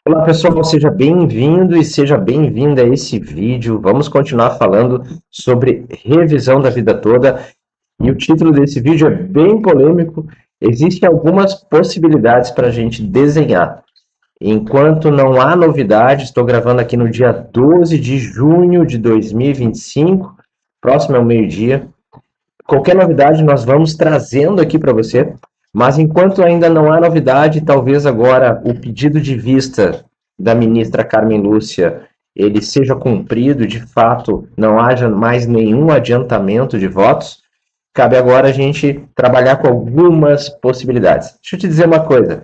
Olá pessoal, seja bem-vindo e seja bem-vinda a esse vídeo. Vamos continuar falando sobre revisão da vida toda e o título desse vídeo é bem polêmico. Existem algumas possibilidades para a gente desenhar. Enquanto não há novidade, estou gravando aqui no dia 12 de junho de 2025, próximo ao meio-dia. Qualquer novidade nós vamos trazendo aqui para você. Mas enquanto ainda não há novidade, talvez agora o pedido de vista da ministra Carmen Lúcia ele seja cumprido, de fato não haja mais nenhum adiantamento de votos, cabe agora a gente trabalhar com algumas possibilidades. Deixa eu te dizer uma coisa,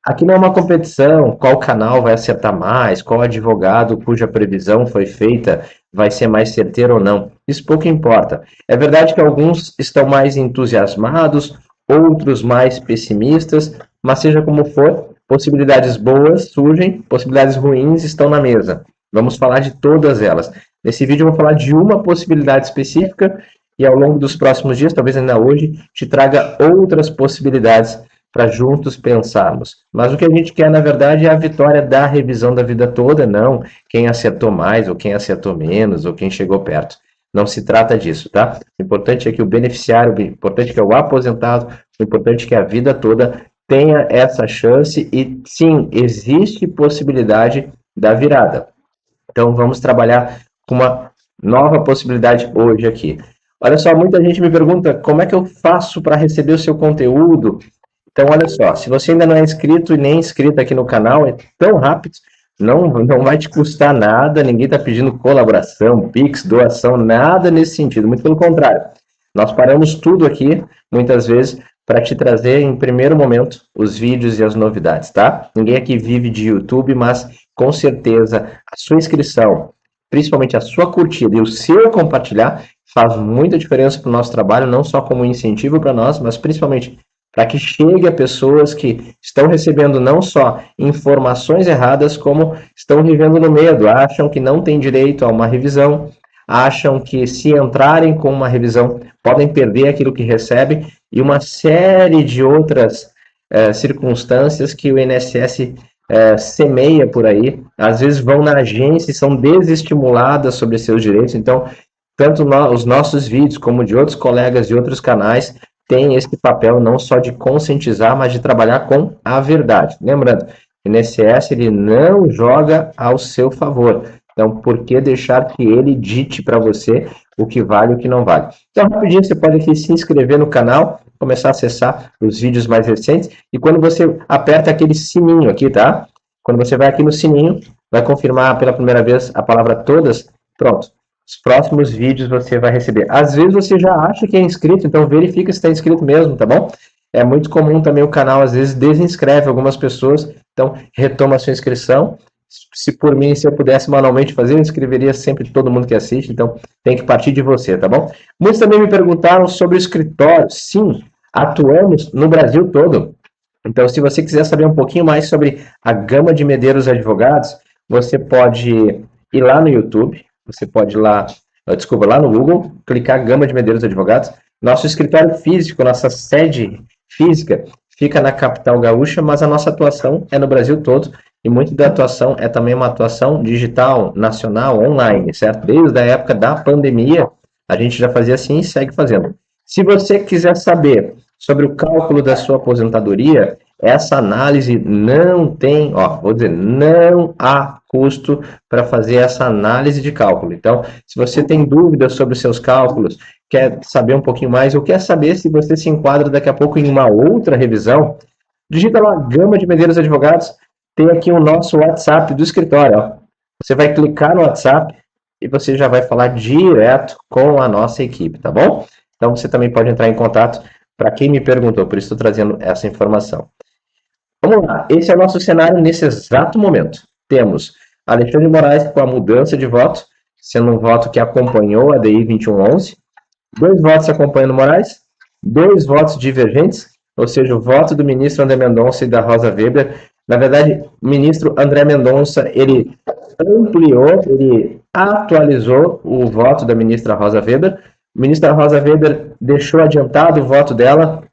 aqui não é uma competição, qual canal vai acertar mais, qual advogado cuja previsão foi feita vai ser mais certeiro ou não. Isso pouco importa. É verdade que alguns estão mais entusiasmados, outros mais pessimistas, mas seja como for, possibilidades boas surgem, possibilidades ruins estão na mesa. Vamos falar de todas elas. Nesse vídeo eu vou falar de uma possibilidade específica e ao longo dos próximos dias, talvez ainda hoje, te traga outras possibilidades para juntos pensarmos. Mas o que a gente quer, na verdade, é a vitória da revisão da vida toda, não quem acertou mais, ou quem acertou menos, ou quem chegou perto. Não se trata disso, tá? O importante é que o beneficiário, o importante é que o aposentado, o importante é que a vida toda tenha essa chance e, sim, existe possibilidade da virada. Então, vamos trabalhar com uma nova possibilidade hoje aqui. Olha só, muita gente me pergunta como é que eu faço para receber o seu conteúdo. Então, olha só, se você ainda não é inscrito e nem inscrito aqui no canal, é tão rápido, não vai te custar nada, ninguém está pedindo colaboração, Pix, doação, nada nesse sentido, muito pelo contrário. Nós paramos tudo aqui, muitas vezes, para te trazer em primeiro momento os vídeos e as novidades, tá? Ninguém aqui vive de YouTube, mas com certeza a sua inscrição, principalmente a sua curtida e o seu compartilhar, faz muita diferença para o nosso trabalho, não só como incentivo para nós, mas principalmente para que chegue a pessoas que estão recebendo não só informações erradas, como estão vivendo no medo, acham que não têm direito a uma revisão, acham que se entrarem com uma revisão podem perder aquilo que recebem e uma série de outras circunstâncias que o INSS semeia por aí, às vezes vão na agência e são desestimuladas sobre seus direitos, então tanto os nossos vídeos como de outros colegas de outros canais tem esse papel não só de conscientizar, mas de trabalhar com a verdade. Lembrando, o INSS ele não joga ao seu favor. Então, por que deixar que ele dite para você o que vale e o que não vale? Então, rapidinho, você pode aqui se inscrever no canal, começar a acessar os vídeos mais recentes, e quando você aperta aquele sininho aqui, tá? Quando você vai aqui no sininho, vai confirmar pela primeira vez a palavra todas, pronto. Os próximos vídeos você vai receber. Às vezes você já acha que é inscrito, então verifica se está inscrito mesmo, tá bom? É muito comum também o canal, às vezes, desinscreve algumas pessoas, então retoma a sua inscrição. Se por mim, se eu pudesse manualmente fazer, eu inscreveria sempre todo mundo que assiste, então tem que partir de você, tá bom? Muitos também me perguntaram sobre o escritório. Sim, atuamos no Brasil todo. Então, se você quiser saber um pouquinho mais sobre a gama de Medeiros Advogados, você pode ir lá no YouTube, você pode ir lá, lá no Google, clicar Gama de Medeiros Advogados. Nosso escritório físico, nossa sede física, fica na capital gaúcha, mas a nossa atuação é no Brasil todo, e muito da atuação é também uma atuação digital, nacional, online, certo? Desde a época da pandemia, a gente já fazia assim e segue fazendo. Se você quiser saber sobre o cálculo da sua aposentadoria, essa análise não tem, vou dizer, não há custo para fazer essa análise de cálculo. Então, se você tem dúvidas sobre os seus cálculos, quer saber um pouquinho mais, ou quer saber se você se enquadra daqui a pouco em uma outra revisão, digita lá Gama de Medeiros Advogados, tem aqui o nosso WhatsApp do escritório. Ó. Você vai clicar no WhatsApp e você já vai falar direto com a nossa equipe, tá bom? Então, você também pode entrar em contato para quem me perguntou, por isso estou trazendo essa informação. Vamos lá, esse é o nosso cenário nesse exato momento. Temos Alexandre Moraes com a mudança de voto, sendo um voto que acompanhou a DI 2111, 2 votos acompanhando Moraes, 2 votos divergentes, ou seja, o voto do ministro André Mendonça e da Rosa Weber. Na verdade, o ministro André Mendonça, ele ampliou, ele atualizou o voto da ministra Rosa Weber. A ministra Rosa Weber deixou adiantado o voto dela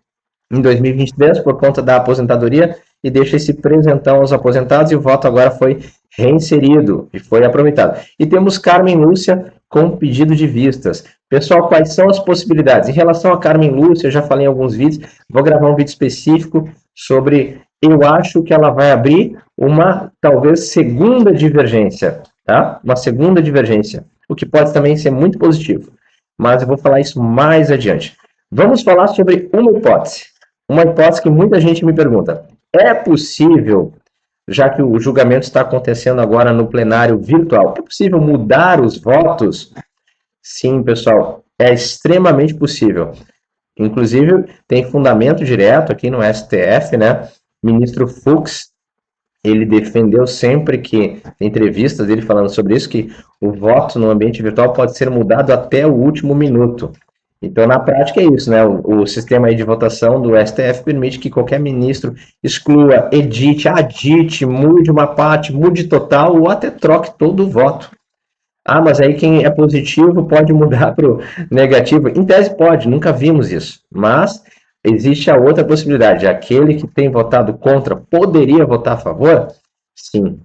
em 2023 por conta da aposentadoria e deixa esse presentão aos aposentados, e o voto agora foi reinserido e foi aproveitado. E temos Carmen Lúcia com pedido de vistas. Pessoal, quais são as possibilidades? Em relação a Carmen Lúcia, eu já falei em alguns vídeos, vou gravar um vídeo específico sobre, eu acho que ela vai abrir uma, talvez, segunda divergência, tá? Uma segunda divergência, o que pode também ser muito positivo, mas eu vou falar isso mais adiante. Vamos falar sobre uma hipótese que muita gente me pergunta. É possível, já que o julgamento está acontecendo agora no plenário virtual, é possível mudar os votos? Sim, pessoal, é extremamente possível. Inclusive, tem fundamento direto aqui no STF, né? Ministro Fux, ele defendeu sempre que, em entrevistas dele falando sobre isso, que o voto no ambiente virtual pode ser mudado até o último minuto. Então, na prática é isso, né? O sistema aí de votação do STF permite que qualquer ministro exclua, edite, adite, mude uma parte, mude total ou até troque todo o voto. Ah, mas aí quem é positivo pode mudar para o negativo. Em tese pode, nunca vimos isso. Mas existe a outra possibilidade. Aquele que tem votado contra poderia votar a favor? Sim.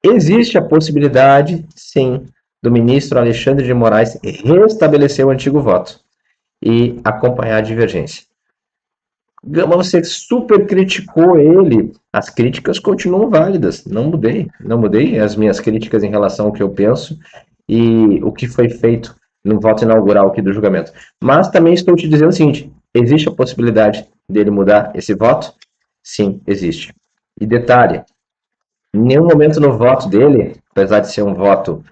Existe a possibilidade, sim, do ministro Alexandre de Moraes restabelecer o antigo voto e acompanhar a divergência. Você super criticou ele, as críticas continuam válidas, não mudei as minhas críticas em relação ao que eu penso e o que foi feito no voto inaugural aqui do julgamento. Mas também estou te dizendo o seguinte, existe a possibilidade dele mudar esse voto? Sim, existe. E detalhe, em nenhum momento no voto dele, apesar de ser um voto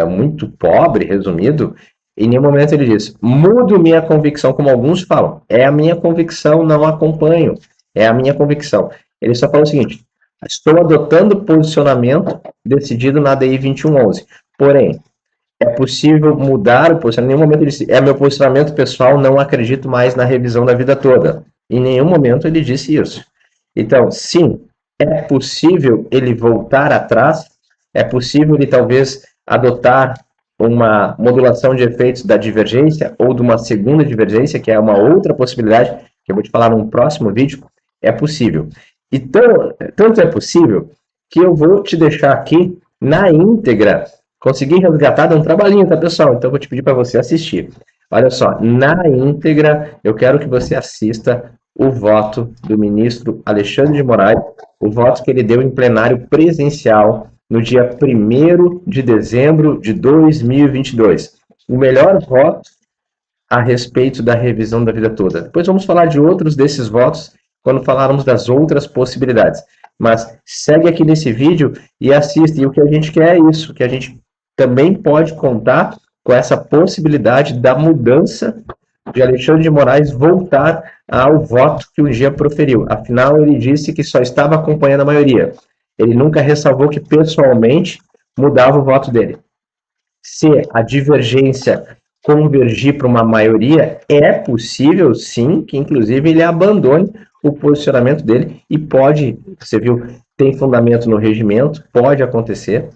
muito pobre, resumido, em nenhum momento ele diz, mudo minha convicção, como alguns falam. É a minha convicção, não acompanho. É a minha convicção. Ele só fala o seguinte, estou adotando posicionamento decidido na DI 2111. Porém, é possível mudar o posicionamento. Em nenhum momento ele disse, é meu posicionamento pessoal, não acredito mais na revisão da vida toda. Em nenhum momento ele disse isso. Então, sim, é possível ele voltar atrás, é possível ele talvez adotar uma modulação de efeitos da divergência ou de uma segunda divergência, que é uma outra possibilidade, que eu vou te falar num próximo vídeo, é possível. E tanto é possível que eu vou te deixar aqui na íntegra. Consegui resgatar, dá um trabalhinho, tá, pessoal? Então eu vou te pedir para você assistir. Olha só, na íntegra, eu quero que você assista o voto do ministro Alexandre de Moraes, o voto que ele deu em plenário presencial no dia 1º de dezembro de 2022. O melhor voto a respeito da revisão da vida toda. Depois vamos falar de outros desses votos quando falarmos das outras possibilidades. Mas segue aqui nesse vídeo e assista. E o que a gente quer é isso, que a gente também pode contar com essa possibilidade da mudança de Alexandre de Moraes voltar ao voto que um dia proferiu. Afinal, ele disse que só estava acompanhando a maioria. Ele nunca ressalvou que pessoalmente mudava o voto dele. Se a divergência convergir para uma maioria, é possível, sim, que inclusive ele abandone o posicionamento dele e pode, você viu, tem fundamento no regimento, pode acontecer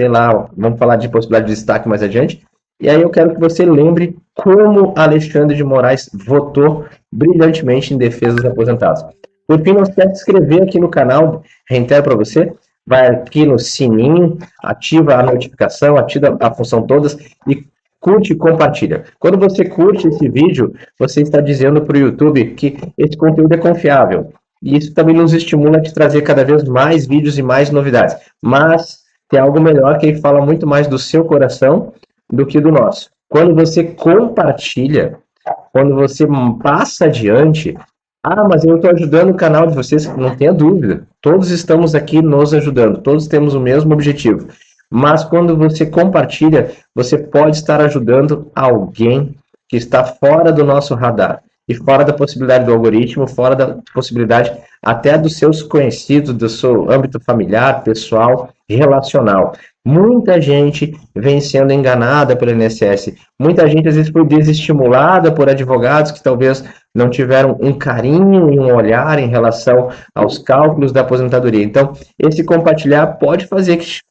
lá, vamos falar de possibilidade de destaque mais adiante, e aí eu quero que você lembre como Alexandre de Moraes votou brilhantemente em defesa dos aposentados. Por fim, não esquece de se inscrever aqui no canal, reitero para você, vai aqui no sininho, ativa a notificação, ativa a função todas e curte e compartilha. Quando você curte esse vídeo, você está dizendo para o YouTube que esse conteúdo é confiável. E isso também nos estimula a te trazer cada vez mais vídeos e mais novidades. Mas tem algo melhor que fala muito mais do seu coração do que do nosso. Quando você compartilha, quando você passa adiante, mas eu estou ajudando o canal de vocês, não tenha dúvida. Todos estamos aqui nos ajudando, todos temos o mesmo objetivo. Mas quando você compartilha, você pode estar ajudando alguém que está fora do nosso radar e fora da possibilidade do algoritmo, fora da possibilidade até dos seus conhecidos, do seu âmbito familiar, pessoal, relacional. Muita gente vem sendo enganada pelo INSS. Muita gente, às vezes, foi desestimulada por advogados que talvez não tiveram um carinho e um olhar em relação aos cálculos da aposentadoria. Então, esse compartilhar pode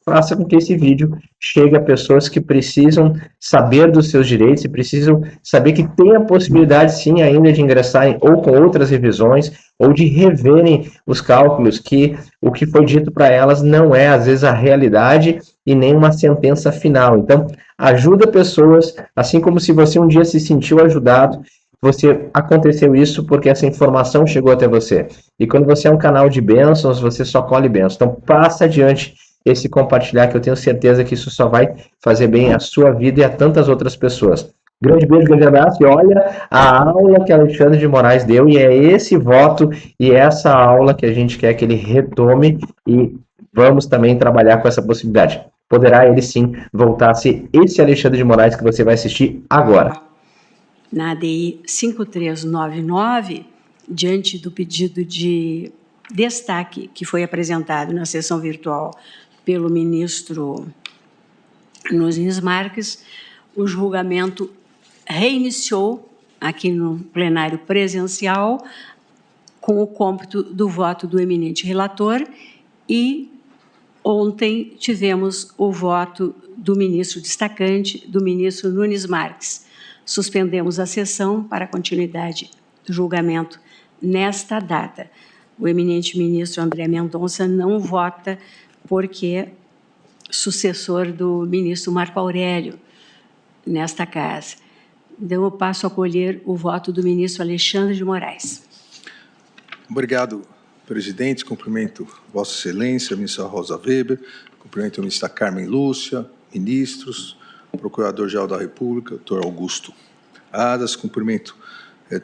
faça com que esse vídeo chegue a pessoas que precisam saber dos seus direitos e precisam saber que tem a possibilidade, sim, ainda de ingressarem ou com outras revisões ou de reverem os cálculos, que o que foi dito para elas não é, às vezes, a realidade e nem uma sentença final. Então, ajuda pessoas, assim como se você um dia se sentiu ajudado, aconteceu isso porque essa informação chegou até você. E quando você é um canal de bênçãos, você só colhe bênçãos. Então, passa adiante esse compartilhar, que eu tenho certeza que isso só vai fazer bem à sua vida e a tantas outras pessoas. Grande beijo, grande abraço, e olha a aula que Alexandre de Moraes deu, e é esse voto e essa aula que a gente quer que ele retome, e vamos também trabalhar com essa possibilidade. Poderá ele sim voltar a ser esse Alexandre de Moraes que você vai assistir agora. Na ADI 5399, diante do pedido de destaque que foi apresentado na sessão virtual pelo ministro Nunes Marques, o julgamento reiniciou aqui no plenário presencial com o cômputo do voto do eminente relator, e ontem tivemos o voto do ministro destacante, do ministro Nunes Marques. Suspendemos a sessão para a continuidade do julgamento nesta data. O eminente ministro André Mendonça não vota porque é sucessor do ministro Marco Aurélio nesta casa. Então, eu passo a acolher o voto do ministro Alexandre de Moraes. Obrigado, presidente. Cumprimento Vossa Excelência, a ministra Rosa Weber, cumprimento a ministra Carmen Lúcia, ministros, Procurador-Geral da República, doutor Augusto Aras, cumprimento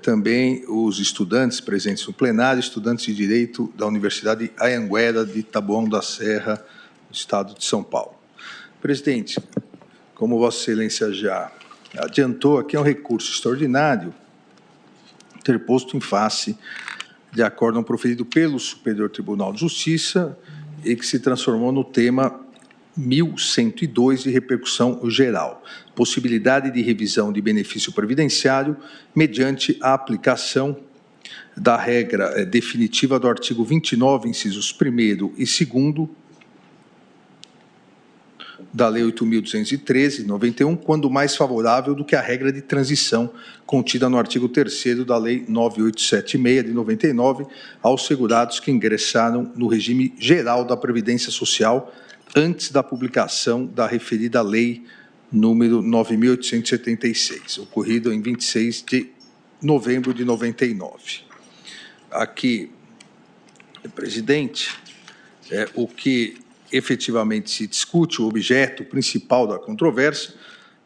também os estudantes presentes no plenário, estudantes de Direito da Universidade Anhanguera de Taboão da Serra, no estado de São Paulo. Presidente, como Vossa Excelência já adiantou, aqui é um recurso extraordinário interposto em face de acórdão proferido pelo Superior Tribunal de Justiça e que se transformou no tema 1102 de repercussão geral, possibilidade de revisão de benefício previdenciário mediante a aplicação da regra definitiva do artigo 29, incisos 1º e 2º da Lei 8.213, de 91, quando mais favorável do que a regra de transição contida no artigo 3º da Lei 9876, de 99, aos segurados que ingressaram no regime geral da Previdência Social antes da publicação da referida Lei número 9.876, ocorrido em 26 de novembro de 99. Aqui, presidente, o que efetivamente se discute, o objeto principal da controvérsia,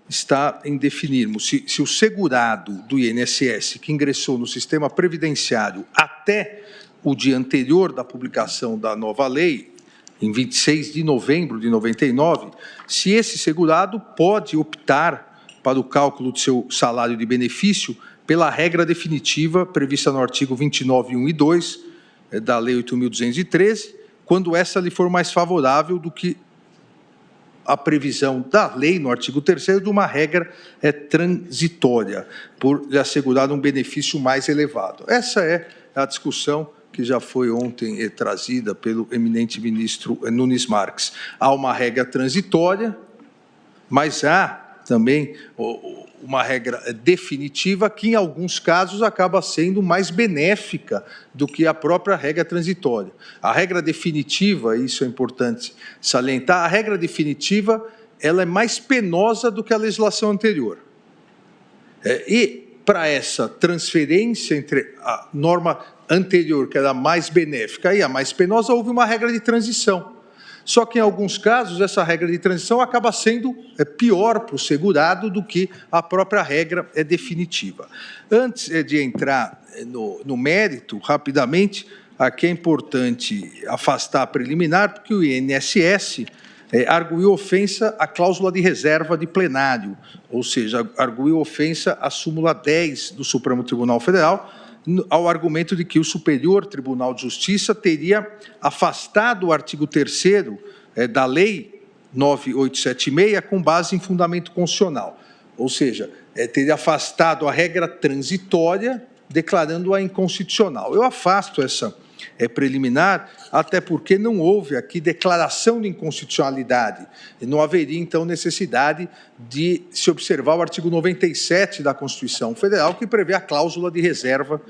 está em definirmos se o segurado do INSS que ingressou no sistema previdenciário até o dia anterior da publicação da nova lei, em 26 de novembro de 99, se esse segurado pode optar para o cálculo do seu salário de benefício pela regra definitiva prevista no artigo 29, 1 e 2 da Lei 8.213, quando essa lhe for mais favorável do que a previsão da lei, no artigo 3º, de uma regra transitória, por lhe assegurar um benefício mais elevado. Essa é a discussão que já foi ontem trazida pelo eminente ministro Nunes Marques. Há uma regra transitória, mas há também uma regra definitiva que, em alguns casos, acaba sendo mais benéfica do que a própria regra transitória. A regra definitiva, isso é importante salientar, a regra definitiva ela é mais penosa do que a legislação anterior. E, para essa transferência entre a norma anterior, que era mais benéfica, e a mais penosa, houve uma regra de transição. Só que, em alguns casos, essa regra de transição acaba sendo pior para o segurado do que a própria regra definitiva. Antes de entrar no mérito, rapidamente, aqui é importante afastar a preliminar, porque o INSS arguiu ofensa à cláusula de reserva de plenário, ou seja, arguiu ofensa à súmula 10 do Supremo Tribunal Federal, ao argumento de que o Superior Tribunal de Justiça teria afastado o artigo 3º da Lei 9876 com base em fundamento constitucional, ou seja, teria afastado a regra transitória declarando-a inconstitucional. Eu afasto essa preliminar, até porque não houve aqui declaração de inconstitucionalidade. E não haveria, então, necessidade de se observar o artigo 97 da Constituição Federal, que prevê a cláusula de reserva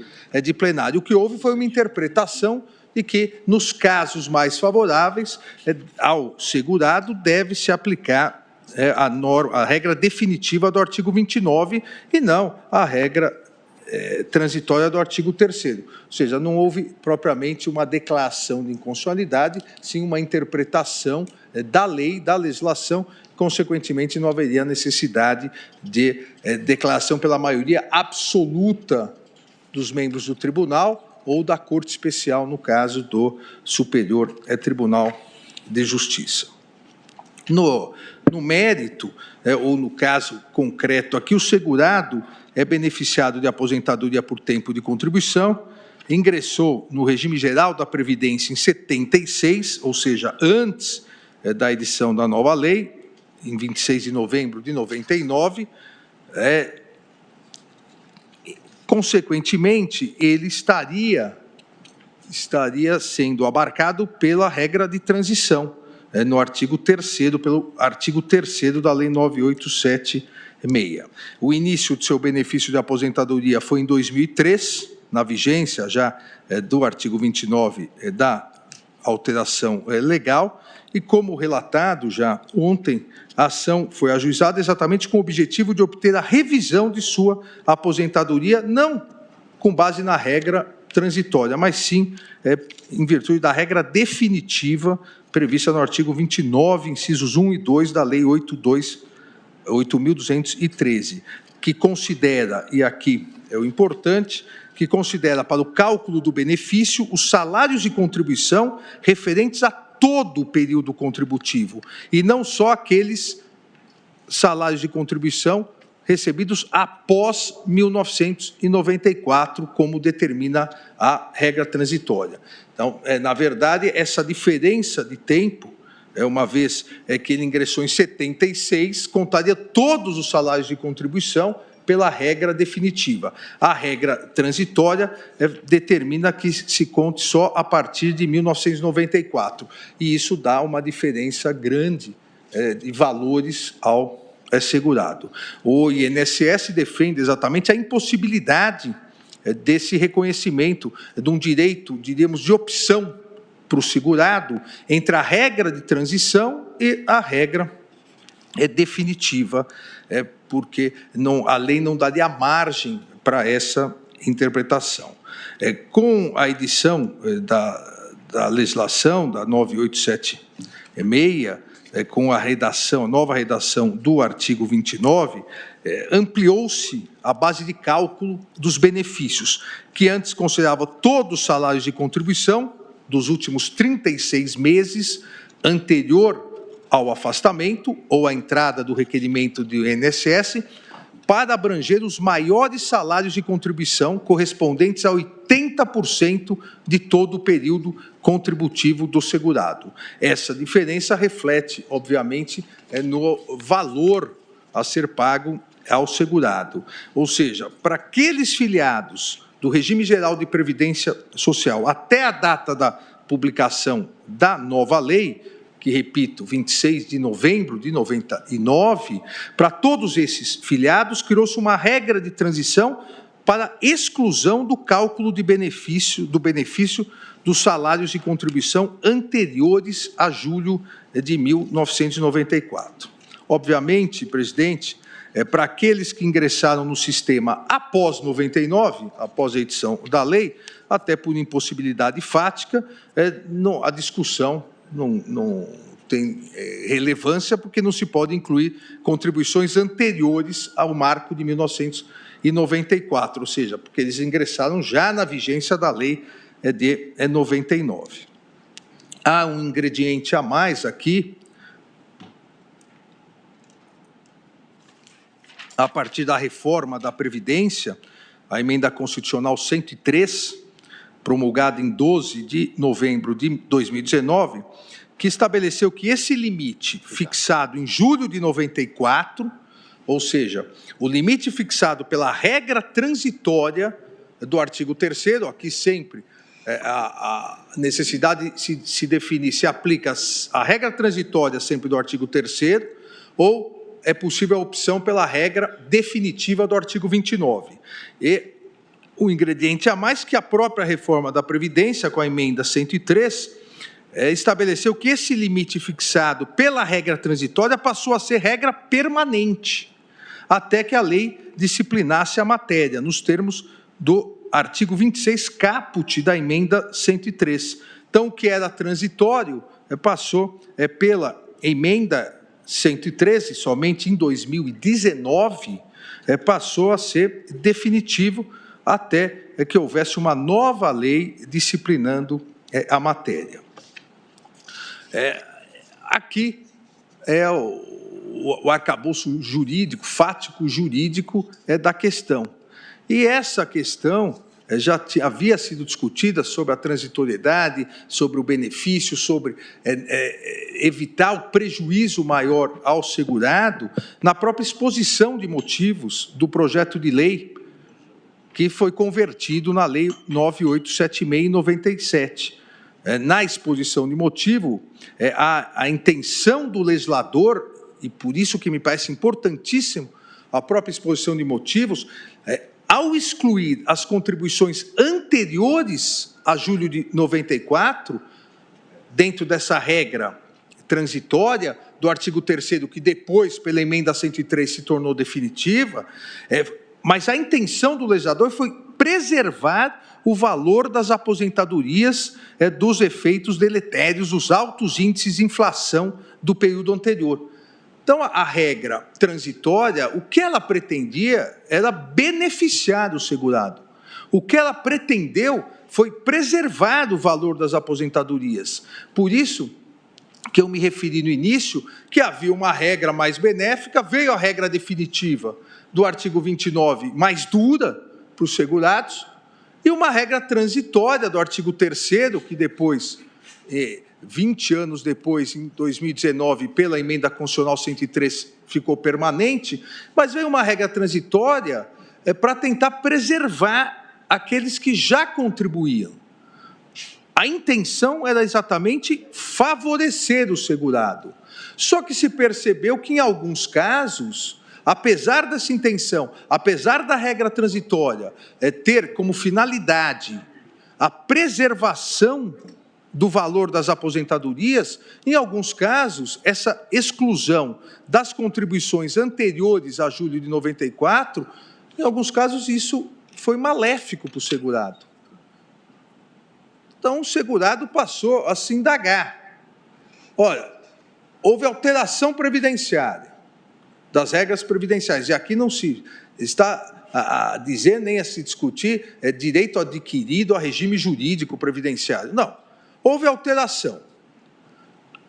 de plenário. O que houve foi uma interpretação de que, nos casos mais favoráveis ao segurado, deve-se aplicar a regra definitiva do artigo 29 e não a regra transitória do artigo 3º. Ou seja, não houve propriamente uma declaração de inconstitucionalidade, sim uma interpretação da lei, da legislação, consequentemente não haveria necessidade de declaração pela maioria absoluta dos membros do tribunal ou da Corte Especial, no caso do Superior Tribunal de Justiça. No mérito, ou no caso concreto aqui, o segurado é beneficiado de aposentadoria por tempo de contribuição, ingressou no regime geral da Previdência em 76, ou seja, antes da edição da nova lei, em 26 de novembro de 99, consequentemente, ele estaria sendo abarcado pela regra de transição, no artigo 3º, pelo artigo 3º da Lei 9876. O início de seu benefício de aposentadoria foi em 2003, na vigência já do artigo 29 da alteração legal, e como relatado já ontem, a ação foi ajuizada exatamente com o objetivo de obter a revisão de sua aposentadoria, não com base na regra transitória, mas sim em virtude da regra definitiva prevista no artigo 29, incisos 1 e 2 da Lei 8.213, que considera, e aqui é o importante, que considera para o cálculo do benefício os salários de contribuição referentes a todo o período contributivo, e não só aqueles salários de contribuição recebidos após 1994, como determina a regra transitória. Então, na verdade, essa diferença de tempo, uma vez que ele ingressou em 76, contaria todos os salários de contribuição pela regra definitiva. A regra transitória determina que se conte só a partir de 1994, e isso dá uma diferença grande de valores ao segurado. O INSS defende exatamente a impossibilidade desse reconhecimento de um direito, diríamos, de opção para o segurado entre a regra de transição e a regra definitiva, porque a lei não daria margem para essa interpretação. Com a edição da legislação, da 9876, com a nova redação do artigo 29, ampliou-se a base de cálculo dos benefícios, que antes considerava todos os salários de contribuição dos últimos 36 meses anterior ao afastamento ou à entrada do requerimento do INSS, para abranger os maiores salários de contribuição correspondentes a 80% de todo o período contributivo do segurado. Essa diferença reflete, obviamente, no valor a ser pago ao segurado. Ou seja, para aqueles filiados do regime geral de previdência social até a data da publicação da nova lei, que, repito, 26 de novembro de 99, para todos esses filiados, criou-se uma regra de transição para exclusão do cálculo do benefício dos salários de contribuição anteriores a julho de 1994. Obviamente, presidente, para aqueles que ingressaram no sistema após 99, após a edição da lei, até por impossibilidade fática, a discussão não tem relevância, porque não se pode incluir contribuições anteriores ao marco de 1994, ou seja, porque eles ingressaram já na vigência da lei de 99. Há um ingrediente a mais aqui, a partir da reforma da Previdência, a emenda constitucional 103, promulgada em 12 de novembro de 2019, que estabeleceu que esse limite fixado em julho de 94, ou seja, o limite fixado pela regra transitória do artigo 3º, aqui sempre a necessidade se definir se aplica a regra transitória sempre do artigo 3º ou é possível a opção pela regra definitiva do artigo 29. E o ingrediente a mais que a própria reforma da Previdência, com a emenda 103, estabeleceu que esse limite fixado pela regra transitória passou a ser regra permanente, até que a lei disciplinasse a matéria, nos termos do artigo 26 caput da emenda 103. Então, o que era transitório passou pela emenda 113, somente em 2019, passou a ser definitivo, até que houvesse uma nova lei disciplinando a matéria. Aqui é o arcabouço jurídico, fático jurídico da questão. E essa questão já havia sido discutida sobre a transitoriedade, sobre o benefício, sobre evitar o prejuízo maior ao segurado, na própria exposição de motivos do projeto de lei, que foi convertido na Lei 9876 em 97. Na exposição de motivo, a intenção do legislador, e por isso que me parece importantíssimo a própria exposição de motivos, ao excluir as contribuições anteriores a julho de 94, dentro dessa regra transitória do artigo 3º, que depois, pela emenda 103, se tornou definitiva, mas a intenção do legislador foi preservar o valor das aposentadorias dos efeitos deletérios, dos altos índices de inflação do período anterior. Então, a regra transitória, o que ela pretendia era beneficiar o segurado. O que ela pretendeu foi preservar o valor das aposentadorias. Por isso que eu me referi no início, que havia uma regra mais benéfica, veio a regra definitiva do artigo 29, mais dura para os segurados, e uma regra transitória do artigo 3º, que depois, 20 anos depois, em 2019, pela emenda constitucional 103, ficou permanente, mas veio uma regra transitória para tentar preservar aqueles que já contribuíam. A intenção era exatamente favorecer o segurado. Só que se percebeu que, em alguns casos, apesar dessa intenção, apesar da regra transitória ter como finalidade a preservação do valor das aposentadorias, em alguns casos, essa exclusão das contribuições anteriores a julho de 94, em alguns casos isso foi maléfico para o segurado. Então, o segurado passou a se indagar. Olha, houve alteração previdenciária, das regras previdenciárias, e aqui não se está a dizer nem a se discutir direito adquirido a regime jurídico previdenciário. Não, houve alteração.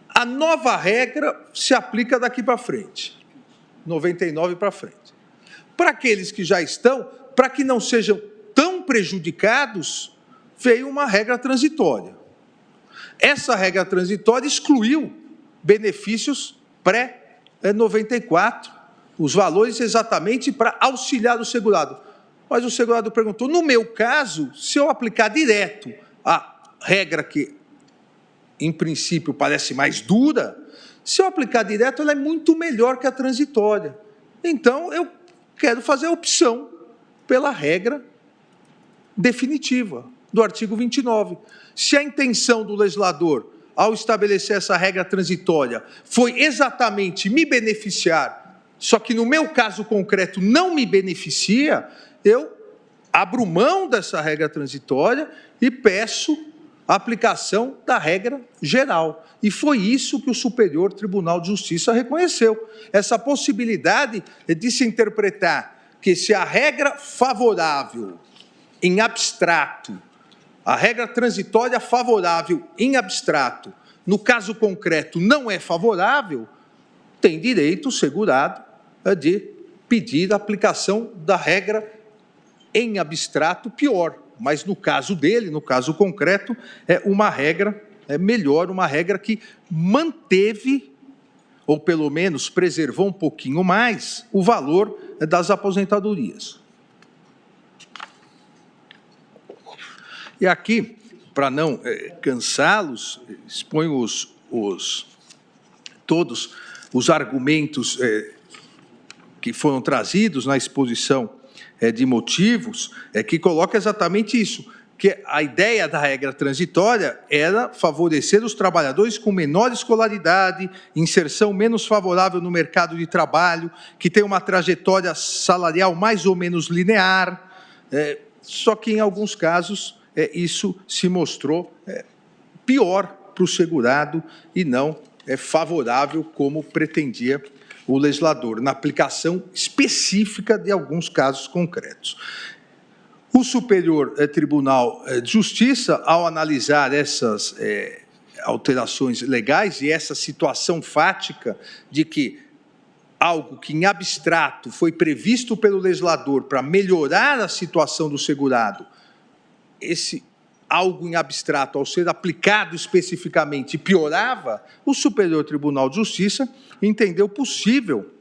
A nova regra se aplica daqui para frente, 99 para frente. Para aqueles que já estão, para que não sejam tão prejudicados, veio uma regra transitória. Essa regra transitória excluiu benefícios pré-94, os valores exatamente para auxiliar o segurado. Mas o segurado perguntou, no meu caso, se eu aplicar direto a regra que, em princípio, parece mais dura, se eu aplicar direto, ela é muito melhor que a transitória. Então, eu quero fazer a opção pela regra definitiva do artigo 29. Se a intenção do legislador, ao estabelecer essa regra transitória, foi exatamente me beneficiar, só que no meu caso concreto não me beneficia, eu abro mão dessa regra transitória e peço a aplicação da regra geral. E foi isso que o Superior Tribunal de Justiça reconheceu. Essa possibilidade de se interpretar que se a regra favorável em abstrato, a regra transitória favorável em abstrato, no caso concreto não é favorável, tem direito o segurado de pedir a aplicação da regra em abstrato pior. Mas no caso dele, no caso concreto, é uma regra melhor, uma regra que manteve, ou pelo menos preservou um pouquinho mais, o valor das aposentadorias. E aqui, para não cansá-los, exponho todos os argumentos que foram trazidos na exposição de motivos, que coloca exatamente isso, que a ideia da regra transitória era favorecer os trabalhadores com menor escolaridade, inserção menos favorável no mercado de trabalho, que tem uma trajetória salarial mais ou menos linear, só que em alguns casos isso se mostrou pior para o segurado e não favorável como pretendia o legislador, na aplicação específica de alguns casos concretos. O Superior Tribunal de Justiça, ao analisar essas alterações legais e essa situação fática de que algo que em abstrato foi previsto pelo legislador para melhorar a situação do segurado, esse algo em abstrato, ao ser aplicado especificamente, piorava, o Superior Tribunal de Justiça entendeu possível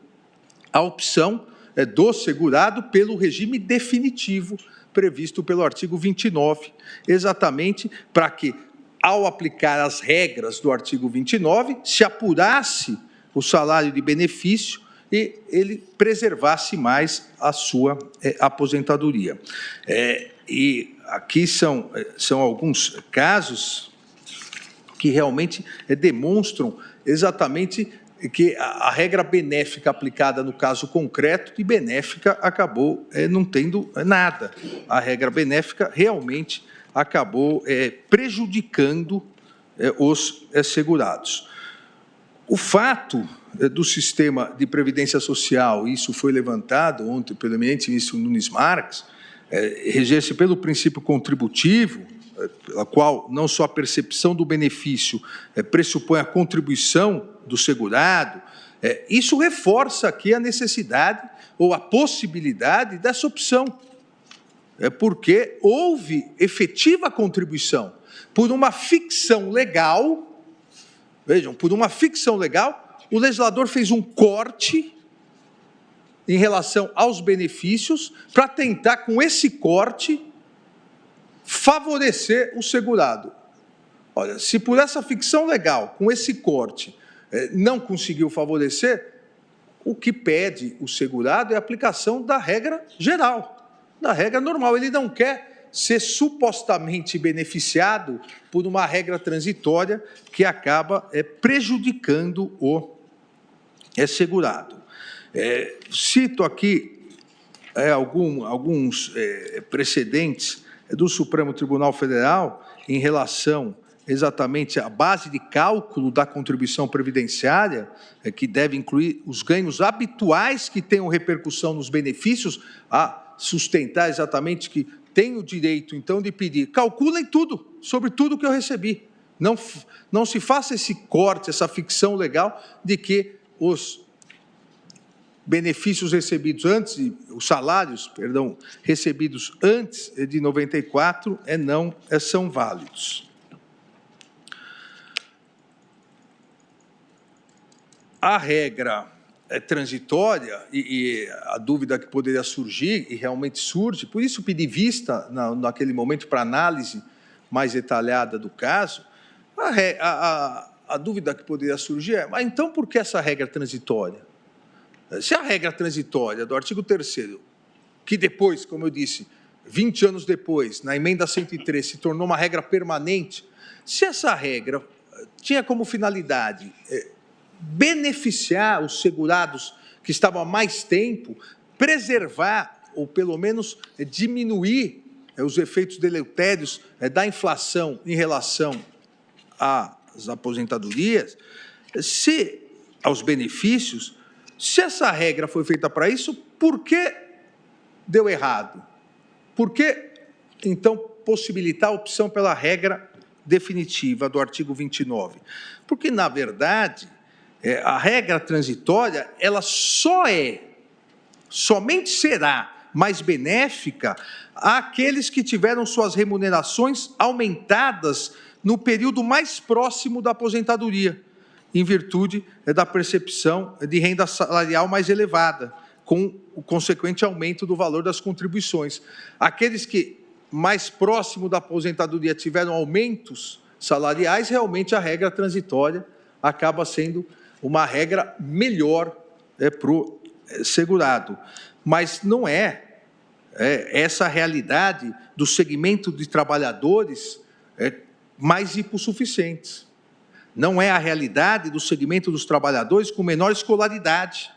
a opção do segurado pelo regime definitivo previsto pelo artigo 29, exatamente para que, ao aplicar as regras do artigo 29, se apurasse o salário de benefício e ele preservasse mais a sua aposentadoria. E aqui são alguns casos que realmente demonstram exatamente que a regra benéfica aplicada no caso concreto de benéfica acabou não tendo nada. A regra benéfica realmente acabou prejudicando os segurados. O fato do sistema de previdência social, isso foi levantado ontem pelo eminente ministro Nunes Marques, reger-se pelo princípio contributivo, pela qual não só a percepção do benefício pressupõe a contribuição do segurado, isso reforça aqui a necessidade ou a possibilidade dessa opção, porque houve efetiva contribuição por uma ficção legal. Vejam, por uma ficção legal, o legislador fez um corte em relação aos benefícios para tentar, com esse corte, favorecer o segurado. Olha, se por essa ficção legal, com esse corte, não conseguiu favorecer, o que pede o segurado é a aplicação da regra geral, da regra normal. Ele não quer ser supostamente beneficiado por uma regra transitória que acaba prejudicando o segurado. Cito aqui alguns precedentes do Supremo Tribunal Federal em relação exatamente à base de cálculo da contribuição previdenciária, que deve incluir os ganhos habituais que tenham repercussão nos benefícios, a sustentar exatamente que tem o direito, então, de pedir, calculem tudo, sobre tudo que eu recebi. Não se faça esse corte, essa ficção legal de que os benefícios recebidos antes, os salários, perdão, recebidos antes de 94 não são válidos. A regra transitória e a dúvida que poderia surgir, e realmente surge, por isso pedi vista naquele momento para análise mais detalhada do caso, a dúvida que poderia surgir é, mas então por que essa regra transitória? Se a regra transitória do artigo 3º, que depois, como eu disse, 20 anos depois, na emenda 103, se tornou uma regra permanente, se essa regra tinha como finalidade beneficiar os segurados que estavam há mais tempo, preservar, ou pelo menos diminuir os efeitos deletérios da inflação em relação às aposentadorias, aos benefícios, se essa regra foi feita para isso, por que deu errado? Por que, então, possibilitar a opção pela regra definitiva do artigo 29? Porque, na verdade, a regra transitória, ela somente será mais benéfica àqueles que tiveram suas remunerações aumentadas no período mais próximo da aposentadoria, em virtude da percepção de renda salarial mais elevada, com o consequente aumento do valor das contribuições. Aqueles que mais próximo da aposentadoria tiveram aumentos salariais, realmente a regra transitória acaba sendo uma regra melhor para o segurado. Mas não é essa a realidade do segmento de trabalhadores mais hipossuficientes. Não é a realidade do segmento dos trabalhadores com menor escolaridade,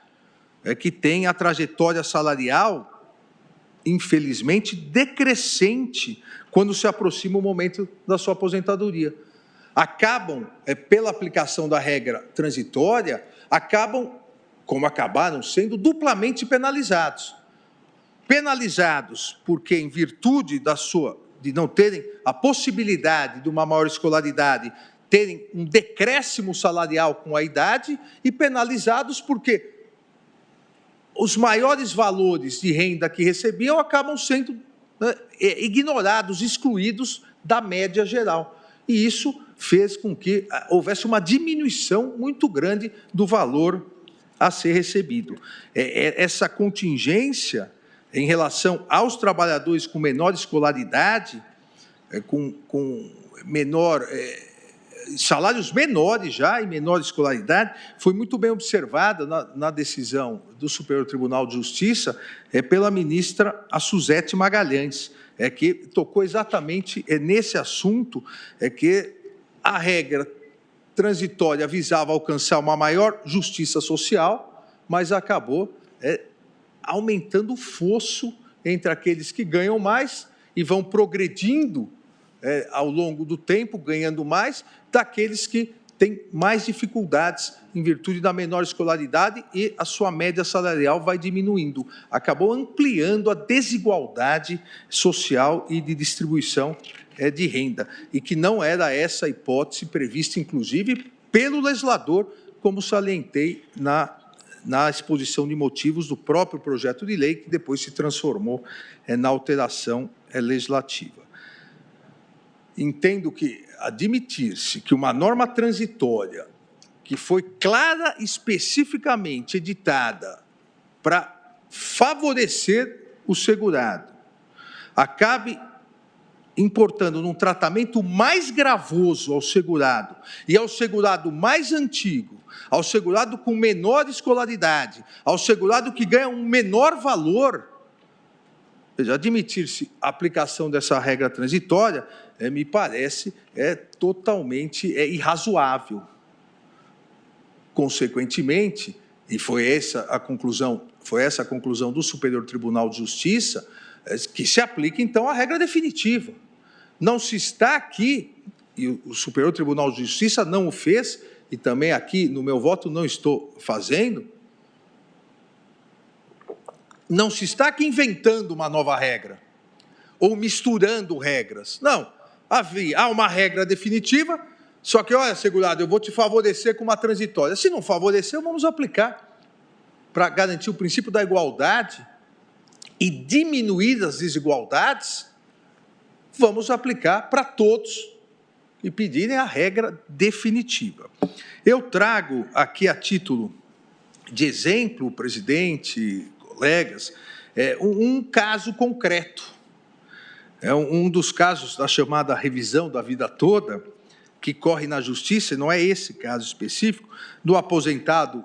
que tem a trajetória salarial, infelizmente, decrescente quando se aproxima o momento da sua aposentadoria. Acabam, pela aplicação da regra transitória, como acabaram sendo, duplamente penalizados. Penalizados porque, em virtude de não terem a possibilidade de uma maior escolaridade, terem um decréscimo salarial com a idade, e penalizados porque os maiores valores de renda que recebiam acabam sendo ignorados, excluídos da média geral. E isso fez com que houvesse uma diminuição muito grande do valor a ser recebido. Essa contingência em relação aos trabalhadores com menor escolaridade, com menor salários menores já e menor escolaridade, foi muito bem observada na decisão do Superior Tribunal de Justiça pela ministra Suzete Magalhães, que tocou exatamente nesse assunto, que a regra transitória visava alcançar uma maior justiça social, mas acabou aumentando o fosso entre aqueles que ganham mais e vão progredindo ao longo do tempo, ganhando mais, daqueles que têm mais dificuldades em virtude da menor escolaridade e a sua média salarial vai diminuindo. Acabou ampliando a desigualdade social e de distribuição de renda, e que não era essa a hipótese prevista, inclusive, pelo legislador, como salientei na exposição de motivos do próprio projeto de lei, que depois se transformou na alteração legislativa. Entendo que admitir-se que uma norma transitória que foi clara e especificamente editada para favorecer o segurado acabe importando num tratamento mais gravoso ao segurado e ao segurado mais antigo, ao segurado com menor escolaridade, ao segurado que ganha um menor valor, admitir-se a aplicação dessa regra transitória, me parece totalmente irrazoável. Consequentemente, e foi essa a conclusão do Superior Tribunal de Justiça, que se aplique, então, a regra definitiva. Não se está aqui, e o Superior Tribunal de Justiça não o fez, e também aqui, no meu voto, não estou fazendo, não se está aqui inventando uma nova regra, ou misturando regras. Não, há uma regra definitiva, só que, olha, segurado, eu vou te favorecer com uma transitória. Se não favorecer, vamos aplicar, para garantir o princípio da igualdade e diminuir as desigualdades, vamos aplicar para todos e pedirem a regra definitiva. Eu trago aqui a título de exemplo, presidente, colegas, um caso concreto. Um dos casos da chamada revisão da vida toda, que corre na Justiça, não é esse caso específico, do aposentado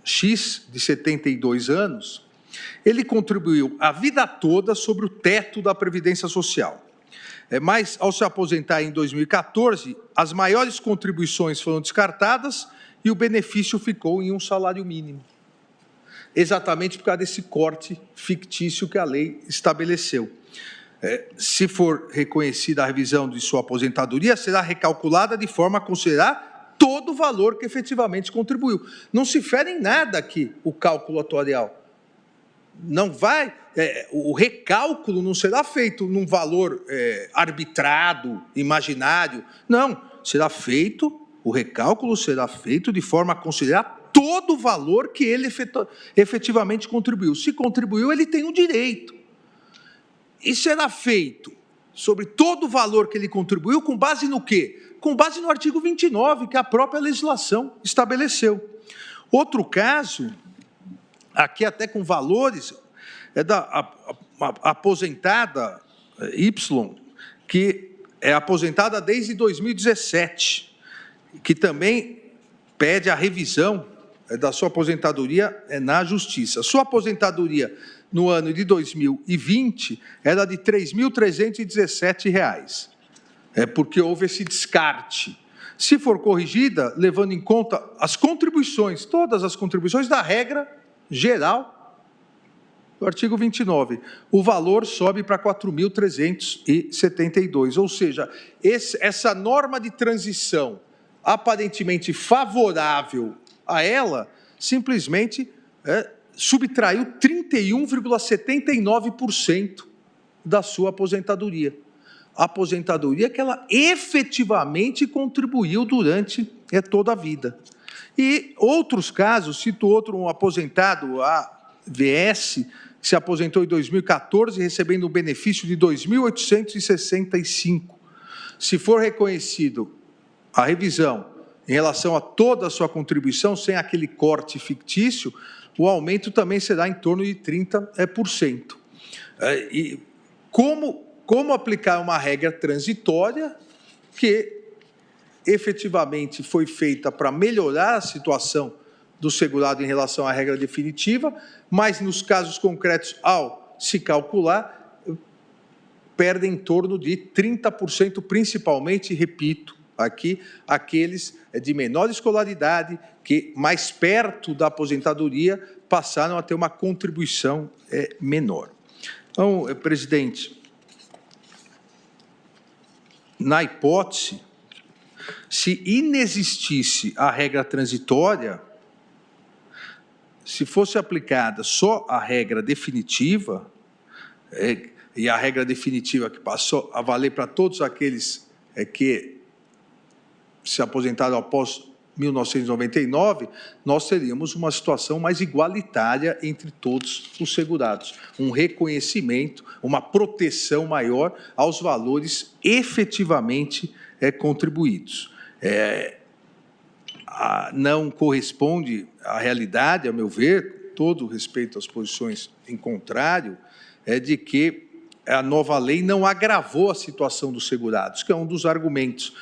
X, de 72 anos, ele contribuiu a vida toda sobre o teto da Previdência Social. Mas, ao se aposentar em 2014, as maiores contribuições foram descartadas e o benefício ficou em um salário mínimo. Exatamente por causa desse corte fictício que a lei estabeleceu. Se for reconhecida a revisão de sua aposentadoria, será recalculada de forma a considerar todo o valor que efetivamente contribuiu. Não se fere em nada aqui o cálculo atuarial. Não vai, o recálculo não será feito num valor arbitrado, imaginário. Não, o recálculo será feito de forma a considerar todo o valor que ele efetivamente contribuiu. Se contribuiu, ele tem o direito. E será feito sobre todo o valor que ele contribuiu, com base no quê? Com base no artigo 29, que a própria legislação estabeleceu. Outro caso, aqui até com valores, da aposentada Y, que é aposentada desde 2017, que também pede a revisão da sua aposentadoria na Justiça. Sua aposentadoria no ano de 2020 era de R$ 3.317, porque houve esse descarte. Se for corrigida, levando em conta as contribuições, todas as contribuições da regra geral do artigo 29, o valor sobe para R$ 4.372, ou seja, essa norma de transição aparentemente favorável a ela, simplesmente subtraiu 31,79% da sua aposentadoria. A aposentadoria que ela efetivamente contribuiu durante toda a vida. E outros casos, cito outro, um aposentado, a VS, que se aposentou em 2014, recebendo um benefício de R$ 2.865. Se for reconhecido a revisão em relação a toda a sua contribuição, sem aquele corte fictício, o aumento também será em torno de 30%. E como aplicar uma regra transitória que efetivamente foi feita para melhorar a situação do segurado em relação à regra definitiva, mas nos casos concretos, ao se calcular, perde em torno de 30%, principalmente, repito, aqui, aqueles de menor escolaridade, que mais perto da aposentadoria passaram a ter uma contribuição menor. Então, presidente, na hipótese, se inexistisse a regra transitória, se fosse aplicada só a regra definitiva, e a regra definitiva que passou a valer para todos aqueles que se aposentaram após 1999, nós teríamos uma situação mais igualitária entre todos os segurados, um reconhecimento, uma proteção maior aos valores efetivamente contribuídos. Não corresponde à realidade, a meu ver, todo respeito às posições em contrário, de que a nova lei não agravou a situação dos segurados, que é um dos argumentos.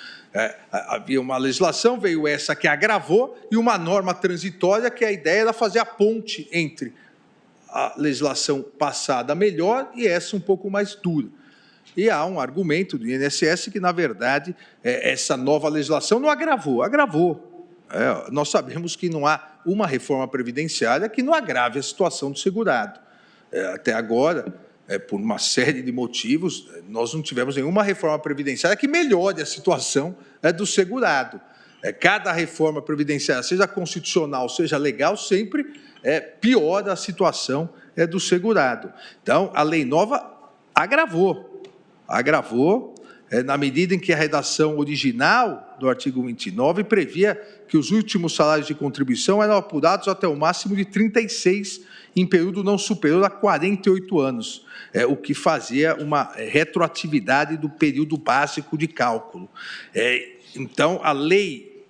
Havia uma legislação, veio essa que agravou, e uma norma transitória, que a ideia era fazer a ponte entre a legislação passada melhor e essa um pouco mais dura. E há um argumento do INSS que, na verdade, essa nova legislação não agravou, agravou. Nós sabemos que não há uma reforma previdenciária que não agrave a situação do segurado. Até agora, por uma série de motivos, nós não tivemos nenhuma reforma previdenciária que melhore a situação do segurado. Cada reforma previdenciária, seja constitucional, seja legal, sempre piora a situação do segurado. Então, a lei nova agravou, na medida em que a redação original do artigo 29 previa que os últimos salários de contribuição eram apurados até o máximo de 36 em período não superior a 48 anos, o que fazia uma retroatividade do período básico de cálculo. Então, a lei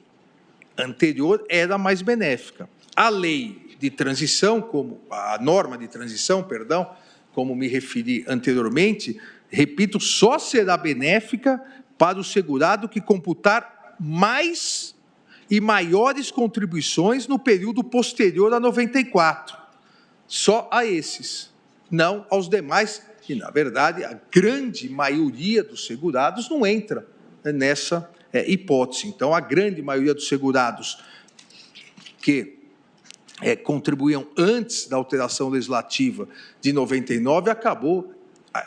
anterior era mais benéfica. A lei de transição, a norma de transição, perdão, como me referi anteriormente, repito, só será benéfica para o segurado que computar mais e maiores contribuições no período posterior a 94. Só a esses, não aos demais, e, na verdade, a grande maioria dos segurados não entra nessa hipótese. Então, a grande maioria dos segurados que contribuíam antes da alteração legislativa de 99,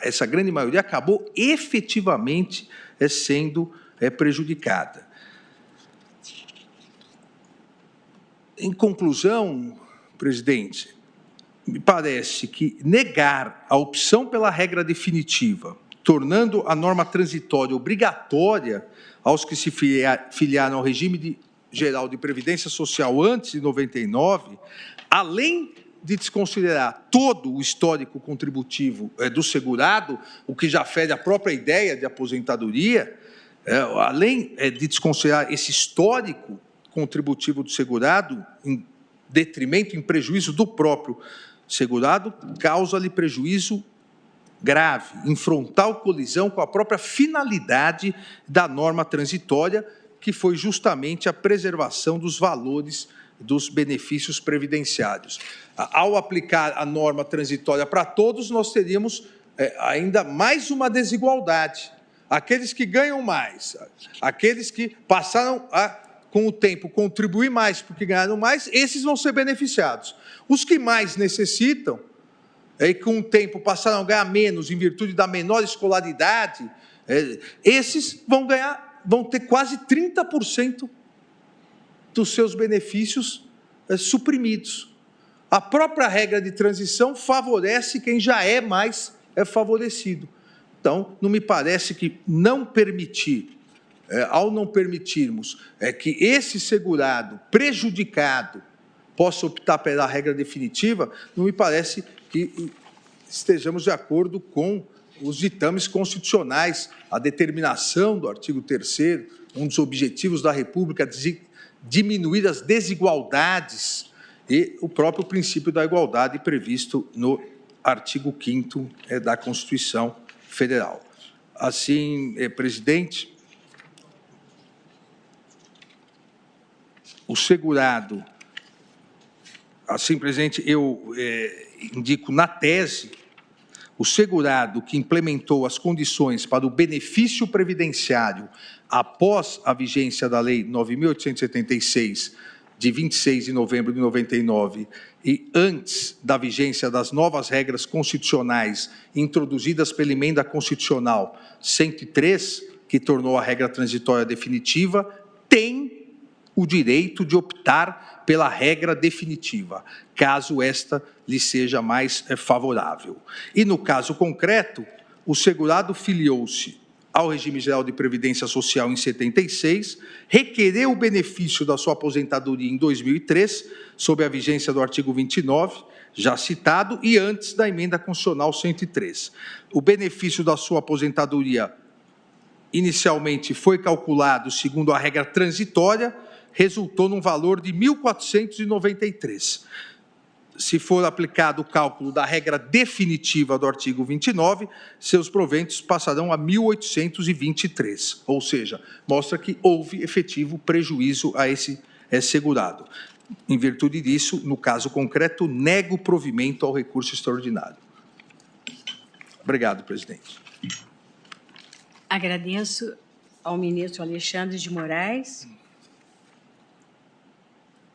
essa grande maioria acabou efetivamente sendo prejudicada. Em conclusão, presidente, me parece que negar a opção pela regra definitiva, tornando a norma transitória obrigatória aos que se filiaram ao regime geral de previdência social antes de 99, além de desconsiderar todo o histórico contributivo do segurado, o que já fere a própria ideia de aposentadoria, além de desconsiderar esse histórico contributivo do segurado, em detrimento, em prejuízo do próprio segurado, causa-lhe prejuízo grave, em frontal colisão com a própria finalidade da norma transitória, que foi justamente a preservação dos valores dos benefícios previdenciários. Ao aplicar a norma transitória para todos, nós teríamos ainda mais uma desigualdade. Aqueles que ganham mais, aqueles que passaram a, com o tempo, contribuir mais porque ganharam mais, esses vão ser beneficiados. Os que mais necessitam, e com o tempo passaram a ganhar menos em virtude da menor escolaridade, esses vão ter quase 30% dos seus benefícios suprimidos. A própria regra de transição favorece quem já é mais favorecido. Então, não me parece que não permitir, ao não permitirmos que esse segurado prejudicado possa optar pela regra definitiva, não me parece que estejamos de acordo com os ditames constitucionais, a determinação do artigo 3º, um dos objetivos da República, de diminuir as desigualdades e o próprio princípio da igualdade previsto no artigo 5º da Constituição Federal. Assim, presidente, o segurado, assim, presidente, eu indico na tese, o segurado que implementou as condições para o benefício previdenciário após a vigência da Lei 9.876, de 26 de novembro de 99, e antes da vigência das novas regras constitucionais introduzidas pela Emenda Constitucional 103, que tornou a regra transitória definitiva, tem o direito de optar pela regra definitiva, caso esta lhe seja mais favorável. E, no caso concreto, o segurado filiou-se ao Regime Geral de Previdência Social em 76, requereu o benefício da sua aposentadoria em 2003, sob a vigência do artigo 29, já citado, e antes da Emenda Constitucional 103. O benefício da sua aposentadoria inicialmente foi calculado segundo a regra transitória, resultou num valor de R$ 1.493. Se for aplicado o cálculo da regra definitiva do artigo 29, seus proventos passarão a 1.823, ou seja, mostra que houve efetivo prejuízo a esse segurado. Em virtude disso, no caso concreto, nego provimento ao recurso extraordinário. Obrigado, presidente. Agradeço ao ministro Alexandre de Moraes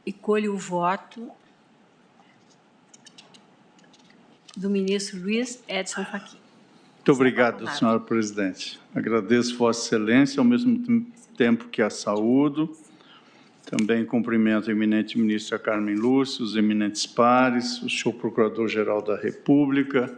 e colho o voto do ministro Luiz Edson Fachin. Muito obrigado, senhora presidente. Agradeço Vossa Excelência, ao mesmo tempo que a saúdo. Também cumprimento a eminente ministra Carmen Lúcia, os eminentes pares, o senhor Procurador-Geral da República,